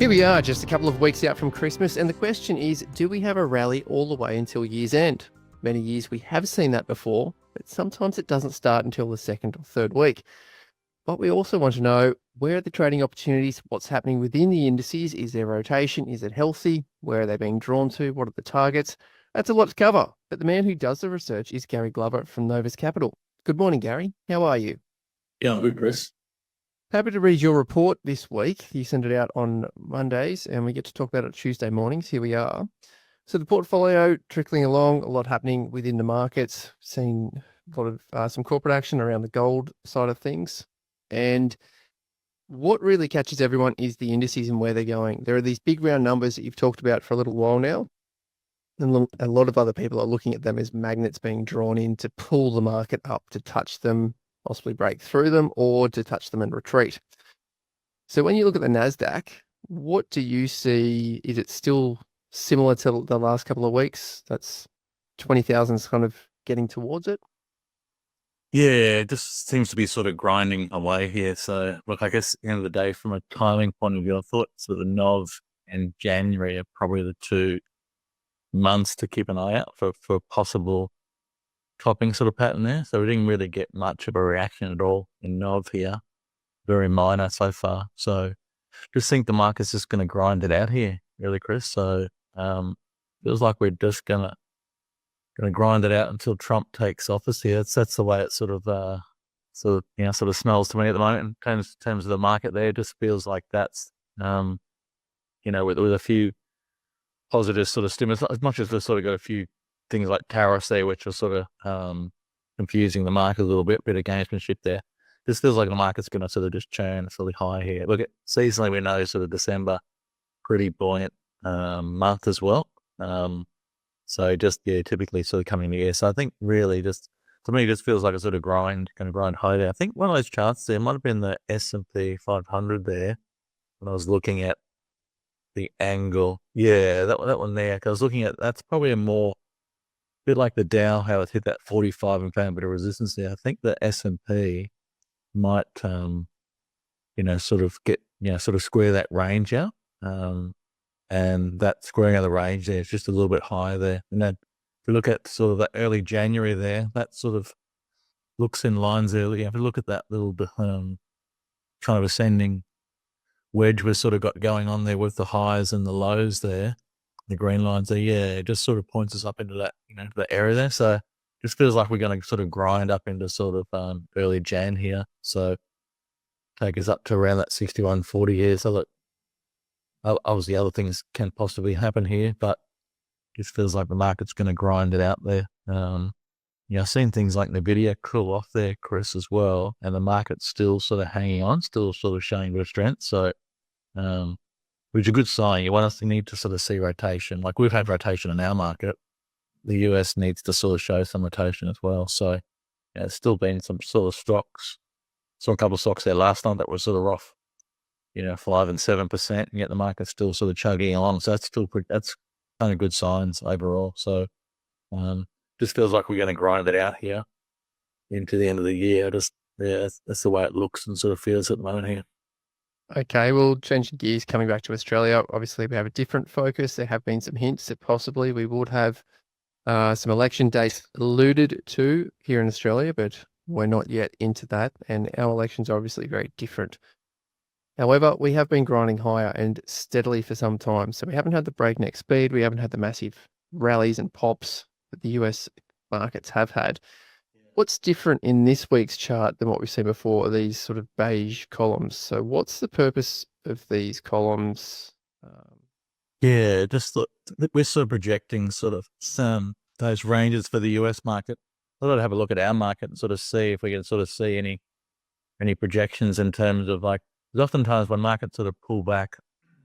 Here we are, just a couple of weeks out from Christmas, and the question is, do we have a rally all the way until year's end? Many years we have seen that before, but sometimes it doesn't start until the second or third week. But we also want to know, where are the trading opportunities? What's happening within the indices? Is there rotation? Is it healthy? Where are they being drawn to? What are the targets? That's a lot to cover, but the man who does the research is Gary Glover from Novus Capital. Good morning, Gary. How are you? Yeah, I'm good, Chris. Happy to read your report this week. You send it out on Mondays, and we get to talk about it Tuesday mornings. Here we are. So the portfolio trickling along, a lot happening within the markets. Seen a lot of some corporate action around the gold side of things. And what really catches everyone is the indices and where they're going. There are these big round numbers that you've talked about for a little while now. And a lot of other people are looking at them as magnets being drawn in to pull the market up, to touch them, possibly break through them, or to touch them and retreat. So when you look at the NASDAQ, what do you see? Is it still similar to the last couple of weeks? That's 20,000 is kind of getting towards it. Yeah, it just seems to be sort of grinding away here. So, look, I guess at the end of the day, from a timing point of view, I thought sort of Nov and January are probably the 2 months to keep an eye out for possible topping sort of pattern there. So we didn't really get much of a reaction at all in Nov here. Very minor so far. So just think the market's just going to grind it out here, really, Chris. So feels like we're just going to grind it out until Trump takes office here. That's the way it sort of smells to me at the moment in terms of the market there. It just feels like that's with a few positive sort of stimulus, as much as there's sort of got a few things like tariffs there, which are sort of confusing the market a little bit of gamesmanship there. This feels like the market's going to sort of just churn really high here. Look, seasonally, we know sort of December, pretty buoyant month as well. So just, typically sort of coming in the year. So I think really just, to me, just feels like a sort of going to grind high there. I think one of those charts there might have been the S&P 500 there when I was looking at the angle. Yeah, that one there. Cause I was looking at, that's probably a bit like the Dow, how it hit that 45 and found a bit of resistance there. I think the S&P might, sort of square that range out. And that squaring of the range there is just a little bit higher there. And then if you look at sort of that early January there, that sort of looks in lines early. If you look at that little kind of ascending wedge we've sort of got going on there with the highs and the lows there, the green lines there, it just sort of points us up into that, the area there. So it just feels like we're going to sort of grind up into sort of early Jan here. So take us up to around that 61.40 here. So look, obviously other things can possibly happen here, but it just feels like the market's going to grind it out there. I've seen things like NVDIA cool off there, Chris, as well, and the market's still sort of hanging on, still sort of showing a bit of strength. So, which is a good sign. You need to sort of see rotation. Like we've had rotation in our market. The US needs to sort of show some rotation as well. So, there's still been some sort of stocks. Saw a couple of stocks there last night that were sort of off, 5 and 7%, and yet the market's still sort of chugging along. So that's kind of good signs overall. So, just feels like we're going to grind it out here into the end of the year. That's the way it looks and sort of feels at the moment here. Okay, well, changing gears, coming back to Australia, obviously we have a different focus. There have been some hints that possibly we would have some election dates alluded to here in Australia, but we're not yet into that. And our elections are obviously very different. However, we have been grinding higher and steadily for some time. So we haven't had the breakneck speed. We haven't had the massive rallies and pops that the US markets have had. What's different in this week's chart than what we've seen before, these sort of beige columns? So what's the purpose of these columns? Just look, we're sort of projecting sort of those ranges for the US market. I thought I'd have a look at our market and sort of see if we can sort of see any projections in terms of like, because oftentimes when markets sort of pull back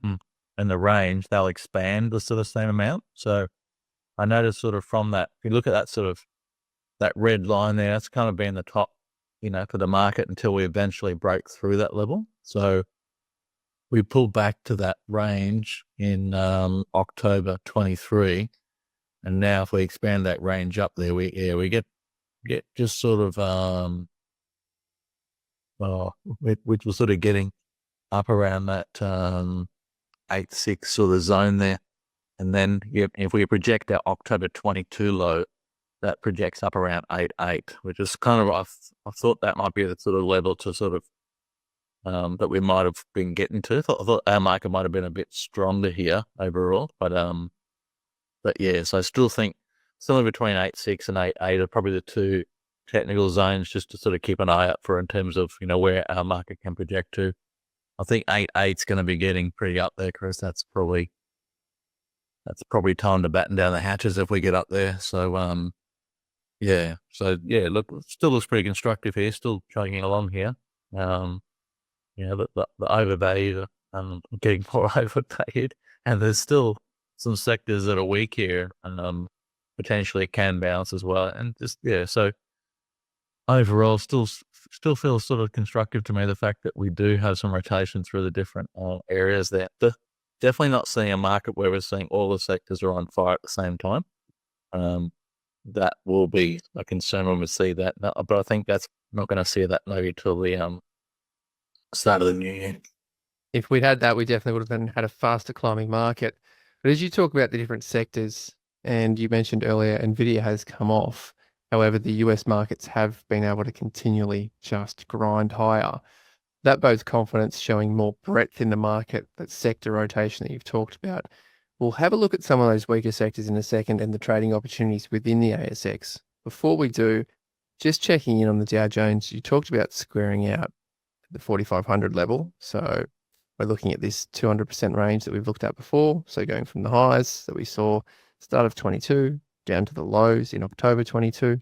in the range, they'll expand the sort of same amount. So I noticed sort of from that, if you look at that sort of that red line there, that's kind of been the top, for the market until we eventually break through that level. So we pulled back to that range in October 23. And now if we expand that range up there, we get just sort of, which was sort of getting up around that 8.6 sort of zone there. And then if we project our October 22 low, that projects up around 8.8, which is kind of, I thought that might be the sort of level to sort of, that we might have been getting to. I thought our market might have been a bit stronger here overall, but yeah, so I still think somewhere between 8.6 and 8.8 are probably the two technical zones just to sort of keep an eye out for in terms of, where our market can project to. I think 8.8 is going to be getting pretty up there, Chris. That's probably time to batten down the hatches if we get up there. So, yeah. So, yeah, look, still looks pretty constructive here, still chugging along here. The overvalued, getting more overpaid, and there's still some sectors that are weak here, and potentially can bounce as well. And just, so overall, still feels sort of constructive to me, the fact that we do have some rotation through the different areas there. Definitely not seeing a market where we're seeing all the sectors are on fire at the same time. That will be a concern when we see that. But I think that's not going to see that maybe till the start of the new year. If we'd had that, we definitely would have had a faster climbing market. But as you talk about the different sectors, and you mentioned earlier, NVIDIA has come off. However, the US markets have been able to continually just grind higher. That bodes confidence, showing more breadth in the market, that sector rotation that you've talked about. We'll have a look at some of those weaker sectors in a second and the trading opportunities within the ASX. Before we do, just checking in on the Dow Jones, you talked about squaring out at the 4,500 level. So we're looking at this 200% range that we've looked at before. So going from the highs that we saw start of 22 down to the lows in October 22,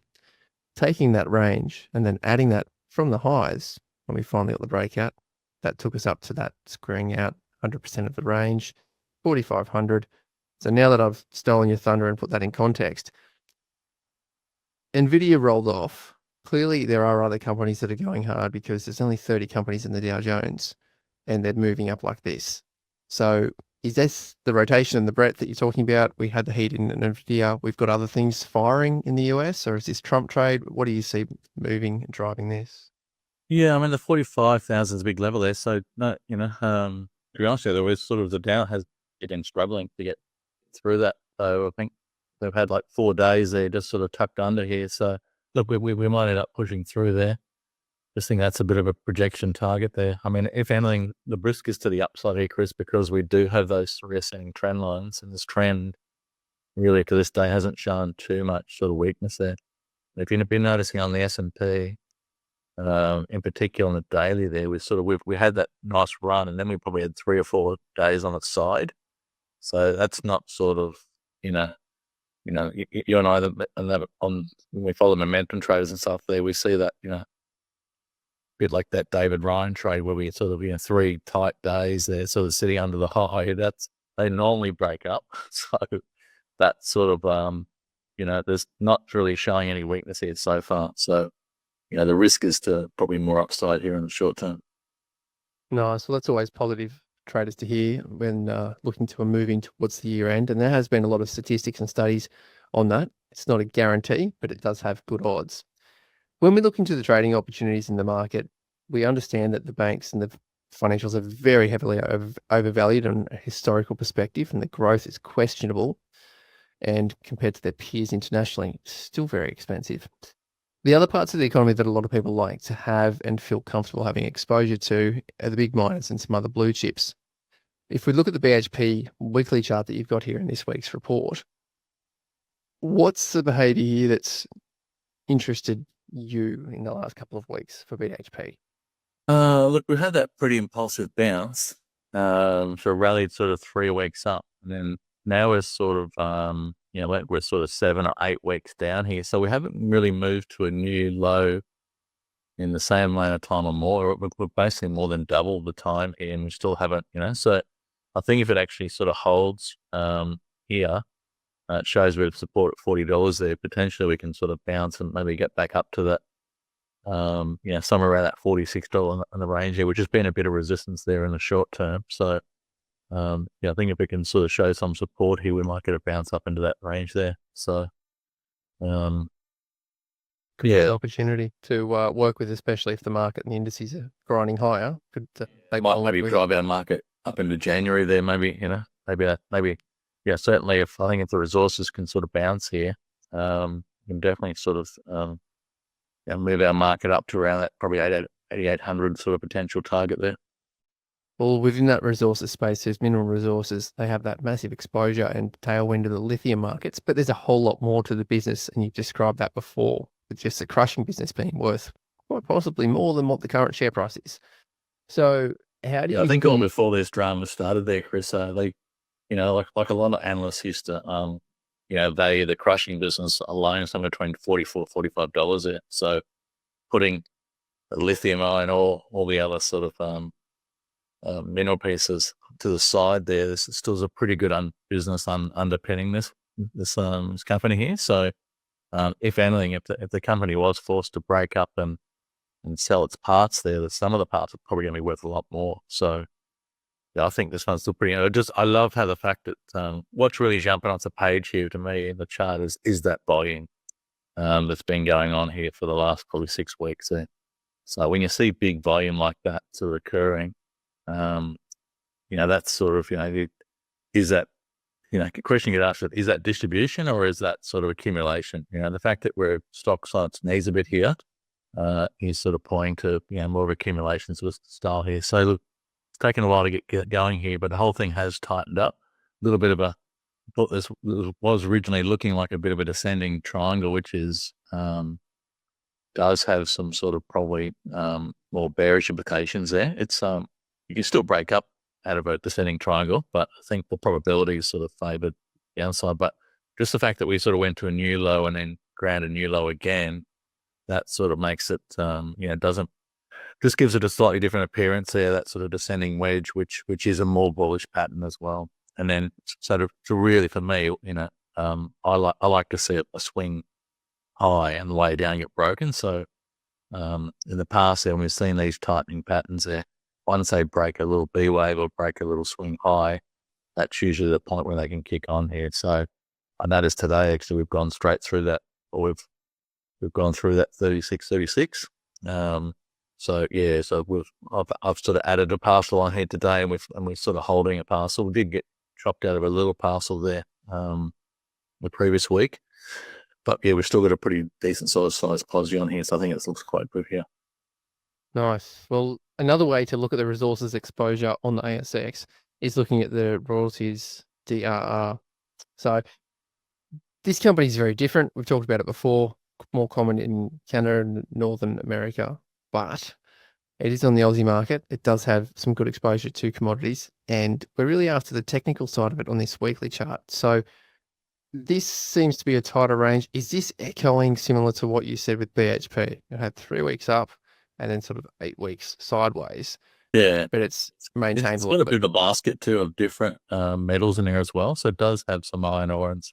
taking that range and then adding that from the highs when we finally got the breakout, that took us up to that squaring out 100% of the range, 4,500. So now that I've stolen your thunder and put that in context, NVIDIA rolled off. Clearly, there are other companies that are going hard because there's only 30 companies in the Dow Jones and they're moving up like this. So is this the rotation and the breadth that you're talking about? We had the heat in NVIDIA. We've got other things firing in the US, or is this Trump trade? What do you see moving and driving this? Yeah, I mean, the 45,000 is a big level there. So, no, to be honest with you, there was sort of the Dow has been struggling to get through that. So I think they've had like 4 days there just sort of tucked under here. So look, we might end up pushing through there. Just think that's a bit of a projection target there. I mean, if anything, the risk is to the upside here, Chris, because we do have those 3 ascending trend lines, and this trend really to this day hasn't shown too much sort of weakness there. If you've been noticing on the S&P, in particular on the daily there, we had that nice run, and then we probably had 3 or 4 days on its side. So that's not sort of, you and I, when we follow momentum traders and stuff there, we see that, bit like that David Ryan trade where we sort of, 3 tight days there, sort of sitting under the high. They normally break up. So that's sort of, there's not really showing any weakness here so far. So, the risk is to probably more upside here in the short term. Nice. Well, that's always positive traders to hear when looking to a moving towards the year end. And there has been a lot of statistics and studies on that. It's not a guarantee, but it does have good odds. When we look into the trading opportunities in the market, we understand that the banks and the financials are very heavily overvalued on a historical perspective, and the growth is questionable. And compared to their peers internationally, still very expensive. The other parts of the economy that a lot of people like to have and feel comfortable having exposure to are the big miners and some other blue chips. If we look at the BHP weekly chart that you've got here in this week's report, what's the behaviour here that's interested you in the last couple of weeks for BHP? Look, we've had that pretty impulsive bounce. So rallied sort of 3 weeks up, and then now we're sort of, we're sort of 7 or 8 weeks down here. So we haven't really moved to a new low in the same amount of time or more. We're basically more than double the time here, and we still haven't, so I think if it actually sort of holds here, it shows we have support at $40 there. Potentially we can sort of bounce and maybe get back up to that, somewhere around that $46 in the range here, which has been a bit of resistance there in the short term. So, I think if we can sort of show some support here, we might get a bounce up into that range there. So, Good opportunity to work with, especially if the market and the indices are grinding higher. Could they might maybe drive our market up into January there, maybe, certainly I think if the resources can sort of bounce here, we can definitely sort of, move our market up to around that probably 8,800 sort of potential target there. Well, within that resources space, there's mineral resources. They have that massive exposure and tailwind to the lithium markets, but there's a whole lot more to the business. And you've described that before, with just the crushing business being worth quite possibly more than what the current share price is. So how do you I think all before this drama started there, Chris, they, like a lot of analysts used to, value the crushing business alone somewhere between $44, $45 there. So putting the lithium ion ore, all the other sort of mineral pieces to the side there, this still is a pretty good business underpinning this company here. So if anything, if the company was forced to break up and sell its parts there, some of the parts are probably going to be worth a lot more. So I think this one's still pretty. I love how the fact that what's really jumping off the page here to me in the chart is that volume that's been going on here for the last probably 6 weeks there. So when you see big volume like that sort of occurring, that's sort of, is that, question you get asked, is that distribution or is that sort of accumulation? The fact that we're stocks on its knees a bit here is sort of pointing to, more of accumulation sort of style here. So look, it's taken a while to get going here, but the whole thing has tightened up. A little bit of I thought this was originally looking like a bit of a descending triangle, which is, does have some sort of probably more bearish implications there. It's you can still break up out of a descending triangle, but I think the probability is sort of favoured downside. But just the fact that we sort of went to a new low and then ground a new low again, that sort of makes it, just gives it a slightly different appearance there, that sort of descending wedge, which is a more bullish pattern as well. And then sort of really for me, I like to see a swing high and the way down get broken. So in the past when we've seen these tightening patterns there, once they break a little B wave or break a little swing high, that's usually the point where they can kick on here. So I noticed today actually we've gone straight through that, or we've gone through that 36. So I've sort of added a parcel on here today, and we're sort of holding a parcel. We did get chopped out of a little parcel there the previous week, but yeah, we've still got a pretty decent size posi on here, so I think it looks quite good here. Nice. Well, another way to look at the resources exposure on the ASX is looking at the royalties DRR. So this company is very different. We've talked about it before, more common in Canada and Northern America, but it is on the Aussie market. It does have some good exposure to commodities, and we're really after the technical side of it on this weekly chart. So this seems to be a tighter range. Is this echoing similar to what you said with BHP? It had 3 weeks up and then sort of 8 weeks sideways. Yeah. But it's maintained. It's got a bit of a basket too of different metals in there as well. So it does have some iron ore and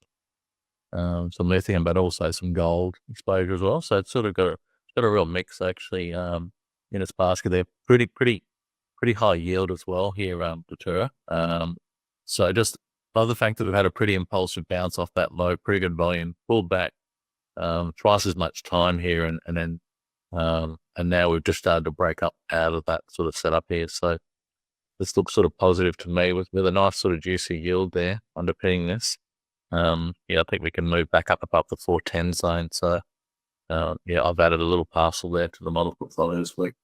some lithium, but also some gold exposure as well. So it's sort of got a real mix actually in its basket there. Pretty high yield as well here, Datura. So just love the fact that we've had a pretty impulsive bounce off that low, pretty good volume, pulled back twice as much time here, and now we've just started to break up out of that sort of setup here. So this looks sort of positive to me with a nice sort of juicy yield there underpinning this. I think we can move back up above the 410 zone. So I've added a little parcel there to the model portfolio this week.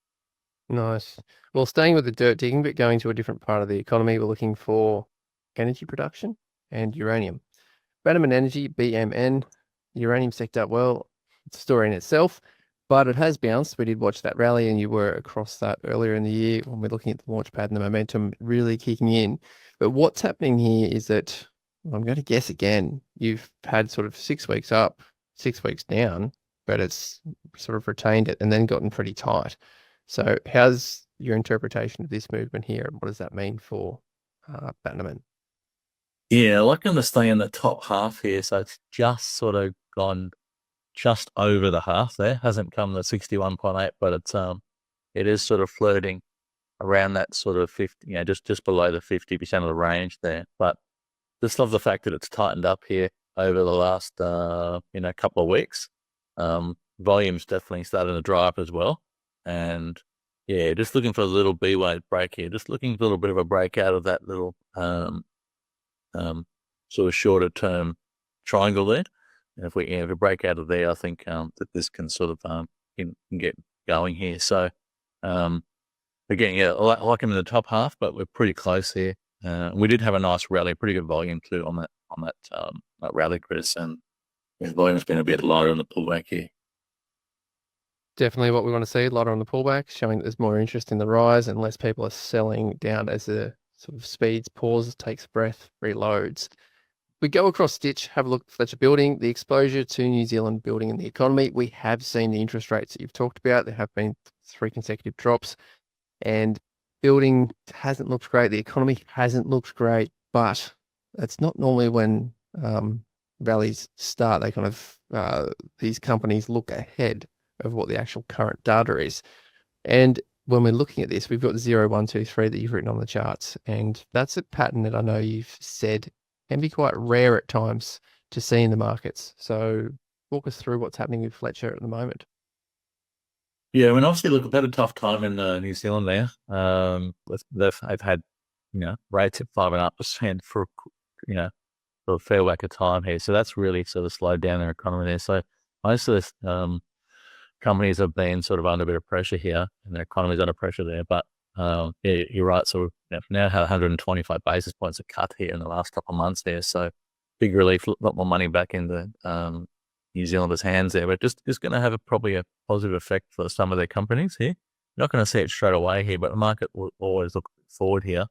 Nice. Well, staying with the dirt digging, but going to a different part of the economy, we're looking for energy production and uranium. Bannerman Energy, BMN, uranium sector, well, it's a story in itself, but it has bounced. We did watch that rally, and you were across that earlier in the year when we're looking at the launch pad and the momentum really kicking in. But what's happening here is that, I'm going to guess again, you've had sort of 6 weeks up, 6 weeks down, but it's sort of retained it and then gotten pretty tight. So how's your interpretation of this movement here, and what does that mean for Bannerman? Yeah, like I'm going to stay in the top half here. So it's just sort of gone just over the half there. Hasn't come to 61.8, but it is sort of flirting around that sort of 50, just below the 50% of the range there. But just love the fact that it's tightened up here over the last, couple of weeks. Volume's definitely starting to dry up as well. And Yeah, just looking for a little B-wave break here. Just looking for a little bit of a break out of that little sort of shorter term triangle there. And if we break out of there, I think that this can sort of can get going here. So again, yeah, I like them in the top half, but we're pretty close here. We did have a nice rally, pretty good volume too on that rally, Chris, and the volume's been a bit lighter on the pullback here. Definitely what we want to see, lighter on the pullback, showing that there's more interest in the rise and less people are selling down as the sort of speeds, pauses, takes breath, reloads. We go across Stitch, have a look at Fletcher building, the exposure to New Zealand building and the economy. We have seen the interest rates that you've talked about. There have been 3 consecutive drops and building hasn't looked great. The economy hasn't looked great, but it's not normally when rallies start. They kind of, these companies look ahead of what the actual current data is. And when we're looking at this, we've got 0, 1, 2, 3 that you've written on the charts. And that's a pattern that I know you've said can be quite rare at times to see in the markets. So walk us through what's happening with Fletcher at the moment. Yeah, I mean, obviously, look, they've had a tough time in New Zealand there. They've had, rates at 5.5% for, for a fair whack of time here. So that's really sort of slowed down their economy there. So most of this companies have been sort of under a bit of pressure here, and their economy's under pressure there. But yeah, you're right. So we've now had 125 basis points of cut here in the last couple of months there. So big relief, a lot more money back into New Zealanders' hands there. But just going to have probably a positive effect for some of their companies here. You're not going to see it straight away here, but the market will always look forward here.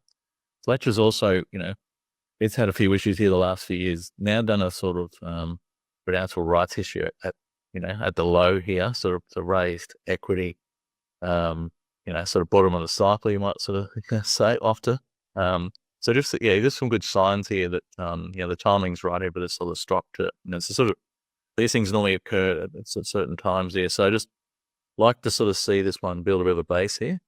Fletcher's also, it's had a few issues here the last few years. Now done a sort of pronounced rights issue at the low here, sort of raised equity, sort of bottom of the cycle, you might sort of say after. So just some good signs here that, the timing's right here, but it's sort of stock to, it's sort of, these things normally occur at certain times here. So I just like to sort of see this one build a bit of a base here.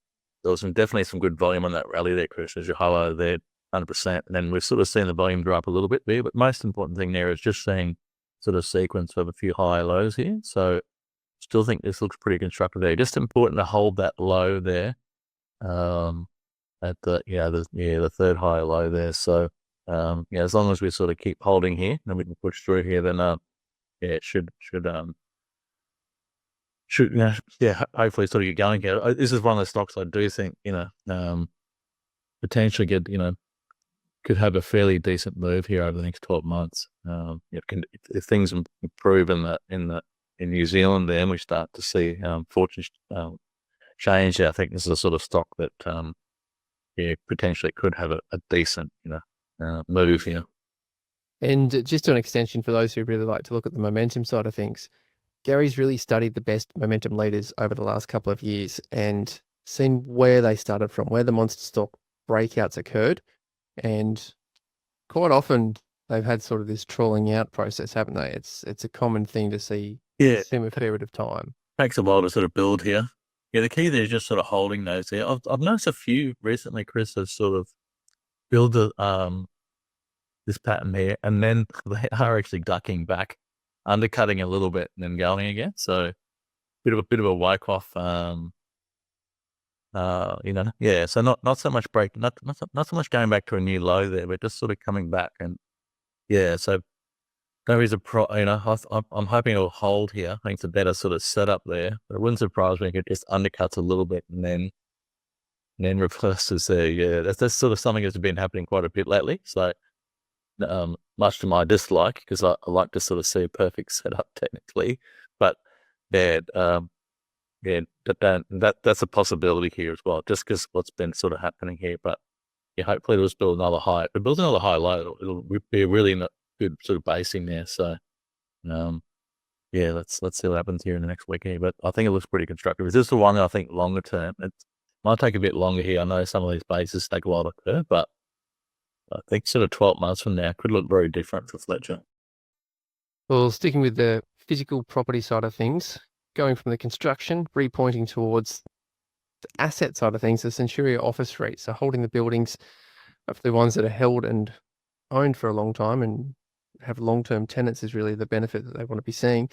There was definitely some good volume on that rally there, Chris, as you highlighted there, 100%. And then we've sort of seen the volume drop a little bit there, but most important thing there is just seeing sort of sequence of a few high lows here. So still think this looks pretty constructive there. Just important to hold that low there at the third high low there. So as long as we sort of keep holding here and we can push through here, then it should hopefully sort of get going here. This is one of the stocks I do think potentially get could have a fairly decent move here over the next 12 months. If things improve in New Zealand, then we start to see fortunes change. I think this is a sort of stock that potentially could have a decent move here. And just an extension for those who really like to look at the momentum side of things, Gary's really studied the best momentum leaders over the last couple of years and seen where they started from, where the monster stock breakouts occurred. And quite often they've had sort of this trawling out process, haven't they? It's a common thing to see in a period of time. Takes a while to sort of build here. Yeah, the key there is just sort of holding those there. I've noticed a few recently, Chris, have sort of built this pattern here, and then they are actually ducking back, undercutting a little bit, and then going again. So bit of a wake off. So not so much break, not so much going back to a new low there, but just sort of coming back, and so there is I'm hoping it'll hold here. I think it's a better sort of setup there, but it wouldn't surprise me if it just undercuts a little bit and then reverses there. Yeah, that's sort of something that's been happening quite a bit lately. So much to my dislike, because I like to sort of see a perfect setup technically, but that's a possibility here as well, just because what's been sort of happening here. But hopefully it'll just build another high. If it builds another high low, it'll be a really good sort of basing there. So let's see what happens here in the next week here. But I think it looks pretty constructive. Is this the one that I think longer term? It might take a bit longer here. I know some of these bases take a while to occur, but I think sort of 12 months from now could look very different for Fletcher. Well, sticking with the physical property side of things, going from the construction, repointing towards the asset side of things, the Centuria office REIT, so holding the buildings of the ones that are held and owned for a long time and have long-term tenants is really the benefit that they want to be seeing.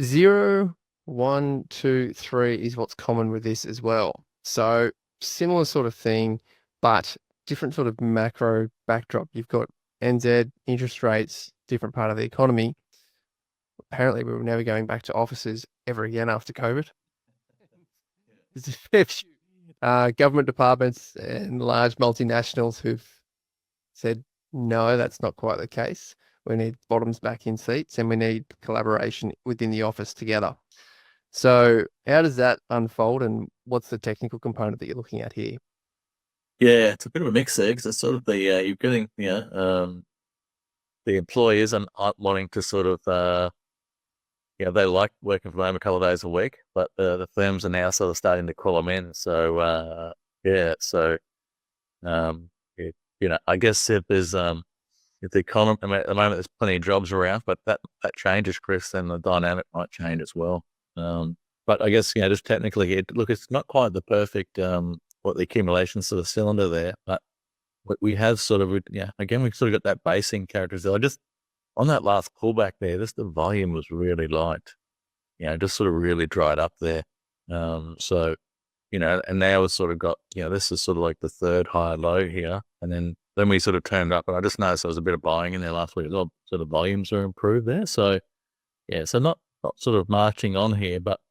0, 1, 2, 3 is what's common with this as well. So similar sort of thing, but different sort of macro backdrop. You've got NZ, interest rates, different part of the economy. Apparently, we were never going back to offices ever again after COVID. There's a fair few government departments and large multinationals who've said, no, that's not quite the case. We need bottoms back in seats and we need collaboration within the office together. So how does that unfold and what's the technical component that you're looking at here? Yeah, it's a bit of a mix there because it's sort of the you're getting the employers aren't wanting to sort of they like working from home a couple of days a week, but the firms are now sort of starting to call them in. So I guess if there's if the economy at the moment there's plenty of jobs around, but that changes, Chris, then the dynamic might change as well. But I guess just technically, it's not quite the perfect what the accumulation sort of cylinder there, but we have sort of again we've sort of got that basing characteristic. Just on that last pullback there, the volume was really light. Just sort of really dried up there. So and now it's sort of got this is sort of like the third high low here, and then we sort of turned up, and I just noticed there was a bit of buying in there last week. Sort of volumes are improved there. So so not sort of marching on here, but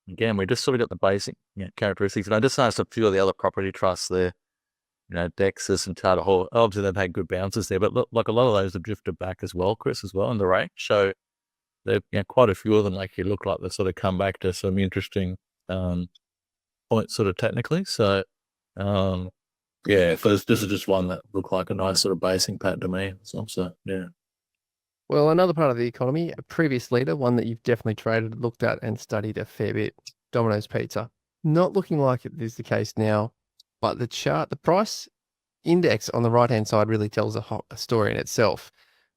again, we just sort of got the basic characteristics. And I just noticed a few of the other property trusts there, Dexus and Tata Hall. Obviously, they've had good bounces there, but like a lot of those have drifted back as well, Chris, as well in the range. So they've quite a few of them look like they've sort of come back to some interesting points sort of technically. So this is just one that looked like a nice sort of basing pattern to me. So yeah. Well, another part of the economy, a previous leader, one that you've definitely traded, looked at and studied a fair bit, Domino's Pizza. Not looking like it is the case now, but the chart, the price index on the right-hand side really tells a story in itself.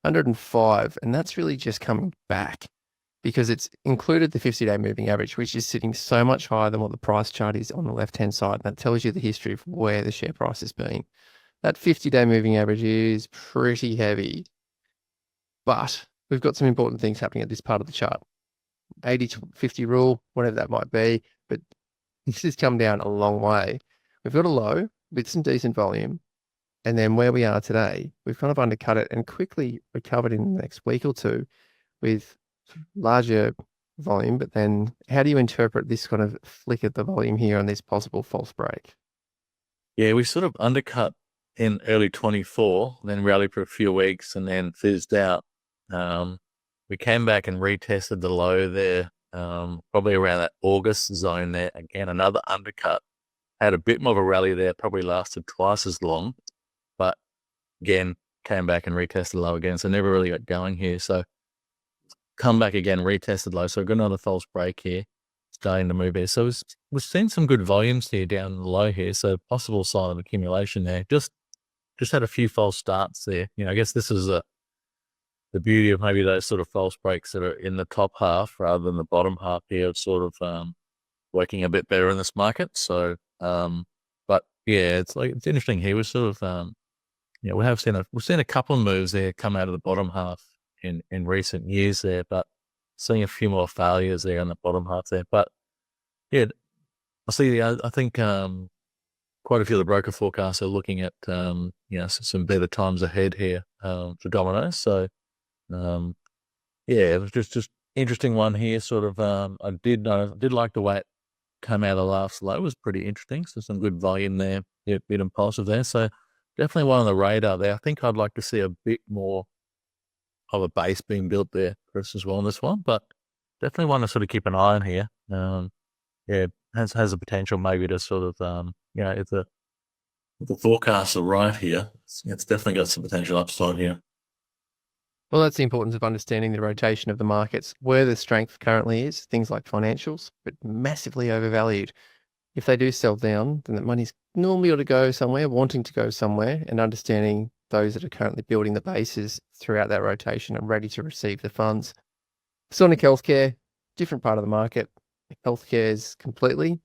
105, and that's really just coming back because it's included the 50-day moving average, which is sitting so much higher than what the price chart is on the left-hand side. And that tells you the history of where the share price has been. That 50-day moving average is pretty heavy. But we've got some important things happening at this part of the chart. 80-50 rule, whatever that might be. But this has come down a long way. We've got a low with some decent volume. And then where we are today, we've kind of undercut it and quickly recovered in the next week or two with larger volume. But then how do you interpret this kind of flick of the volume here on this possible false break? Yeah, we sort of undercut in early 24, then rallied for a few weeks and then fizzed out. We came back and retested the low there, probably around that August zone there. Again, another undercut. Had a bit more of a rally there, probably lasted twice as long, but again, came back and retested low again. So never really got going here. So come back again, retested low. So got another false break here, starting to move here. So we've seen some good volumes here down the low here. So possible sign of accumulation there. Just had a few false starts there. I guess this is the beauty of maybe those sort of false breaks that are in the top half rather than the bottom half here of sort of working a bit better in this market. So, but yeah, it's interesting here. We're sort of, we've seen a couple of moves there come out of the bottom half in recent years there, but seeing a few more failures there on the bottom half there. But yeah, I think quite a few of the broker forecasts are looking at some better times ahead here for Domino's. So it was just interesting one here. Sort of I did like the way it came out of the last low. It was pretty interesting. So some good volume there, bit impulsive there. So definitely one on the radar there. I think I'd like to see a bit more of a base being built there, Chris, as well on this one. But definitely one to sort of keep an eye on here. Has a potential maybe to sort of if the forecasts are right here, it's definitely got some potential upside here. Well, that's the importance of understanding the rotation of the markets, where the strength currently is, things like financials, but massively overvalued. If they do sell down, then that money's normally ought to go somewhere, wanting to go somewhere, and understanding those that are currently building the bases throughout that rotation and ready to receive the funds. Sonic Healthcare, different part of the market. Healthcare is completely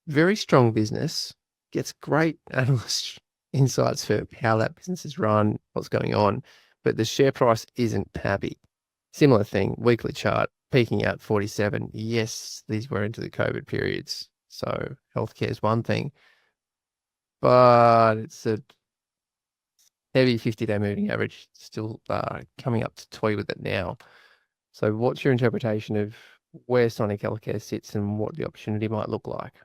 very strong business, gets great analyst insights for how that business is run, what's going on, but the share price isn't happy. Similar thing, weekly chart, peaking out 47. Yes, these were into the COVID periods. So healthcare is one thing, but it's a heavy 50-day moving average, still coming up to toy with it now. So what's your interpretation of where Sonic Healthcare sits and what the opportunity might look like?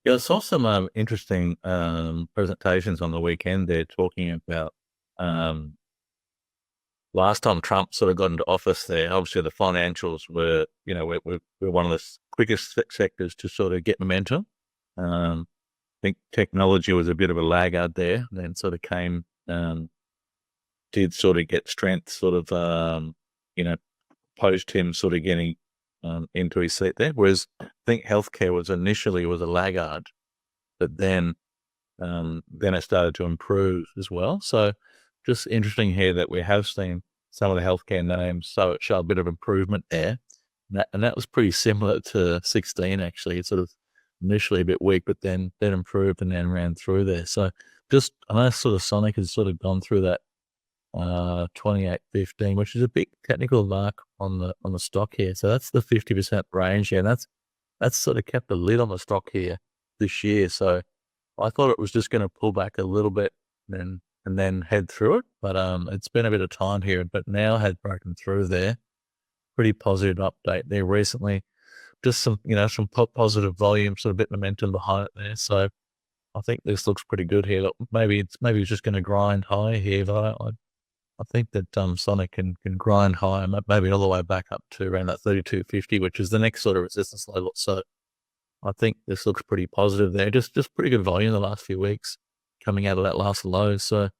Yeah, I saw some interesting presentations on the weekend. They're talking about last time Trump sort of got into office there, obviously the financials were, we're one of the quickest sectors to sort of get momentum. I think technology was a bit of a laggard there, and then sort of did sort of get strength sort of, post him sort of getting into his seat there. Whereas I think healthcare was initially a laggard, but then it started to improve as well. So just interesting here that we have seen some of the healthcare names show a bit of improvement there. And that was pretty similar to 16, actually. It's sort of initially a bit weak, but then improved and then ran through there. So just, I know sort of Sonic has sort of gone through that 28.15, which is a big technical mark on the stock here. So that's the 50% range here. And that's sort of kept the lid on the stock here this year. So I thought it was just going to pull back a little bit and then head through it. But it's been a bit of time here, but now has broken through there. Pretty positive update there recently. Just some positive volume, sort of bit momentum behind it there. So I think this looks pretty good here. Look, maybe it's just going to grind high here, but I think that Sonic can grind high, maybe all the way back up to around that 32.50, which is the next sort of resistance level. So I think this looks pretty positive there. Just pretty good volume the last few weeks coming out of that last low. So,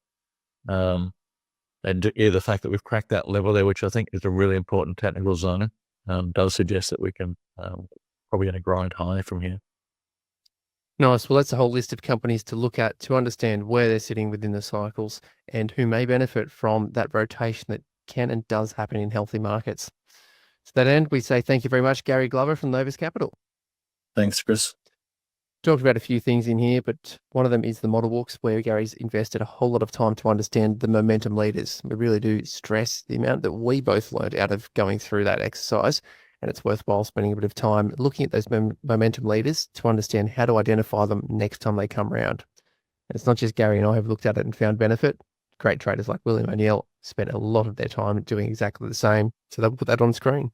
the fact that we've cracked that level there, which I think is a really important technical zone, does suggest that we can probably going to grind high from here. Nice. Well, that's a whole list of companies to look at to understand where they're sitting within the cycles and who may benefit from that rotation that can and does happen in healthy markets. To that end, we say thank you very much, Gary Glover from Novus Capital. Thanks, Chris. Talked about a few things in here, but one of them is the model walks, where Gary's invested a whole lot of time to understand the momentum leaders. We really do stress the amount that we both learned out of going through that exercise, and it's worthwhile spending a bit of time looking at those momentum leaders to understand how to identify them next time they come around. And it's not just Gary and I have looked at it and found benefit. Great traders like William O'Neill spent a lot of their time doing exactly the same. So they'll put that on screen.